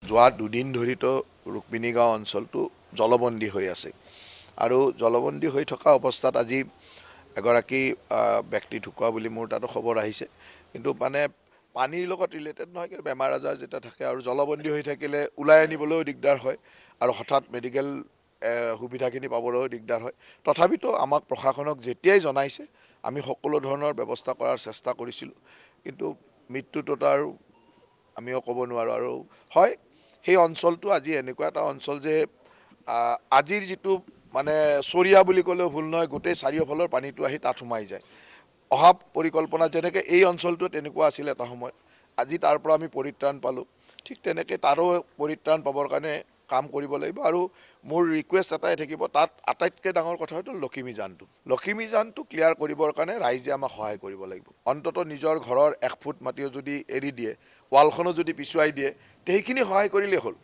যোৱা দুদিন ধৰিতো ৰুক্মিণী গাঁও অঞ্চলটো জলবন্দী হৈ আছে আৰু জলবন্দী হৈ থকা অৱস্থাত আজি এগৰাকী ব্যক্তি ঢুকুৱা বুলি মোৰ তাতো খবৰ আহিছে কিন্তু মানে পানীৰ লগত ৰিলেটেড নহয় কিন্তু বেমাৰ আজাৰ যেতিয়া থাকে আৰু জলবন্দী হৈ থাকিলে ওলাই আনিবলৈও দিগদাৰ হয় আৰু হঠাৎ মেডিকেল সুবিধাখিনি পাবলৈও দিগদাৰ হয় তথাপিতো আমাক প্ৰশাসনক যেতিয়াই জনাইছে আমি সকলো ধৰণৰ ব্যৱস্থা কৰাৰ চেষ্টা কৰিছিলোঁ কিন্তু মৃত্যুটোত আৰু আমিও ক'ব নোৱাৰোঁ আৰু হয় সেই অঞ্চলটো আজি এনেকুৱা এটা অঞ্চল যে আজিৰ যিটো মানে চৰিয়া বুলি ক'লেও ভুল নহয় গোটেই চাৰিওফালৰ পানীটো আহি তাত সোমাই যায় অহা পৰিকল্পনা যেনেকৈ এই অঞ্চলটো তেনেকুৱা আছিল এটা সময়ত আজি তাৰ পৰা আমি পৰিত্ৰাণ পালোঁ ঠিক তেনেকৈ তাৰো পৰিত্ৰাণ পাবৰ কাৰণে কাম কৰিব লাগিব আৰু মোৰ ৰিকুৱেষ্ট এটাই থাকিব তাত আটাইতকৈ ডাঙৰ কথা হয়তো লখিমীজানটো ক্লিয়াৰ কৰিবৰ কাৰণে ৰাইজে আমাক সহায় কৰিব লাগিব অন্ততঃ নিজৰ ঘৰৰ 1 ফুট মাটিও যদি এৰি দিয়ে ৱালখনো যদি পিছুৱাই দিয়ে সেইখিনি সহায় কৰিলেই হ'ল।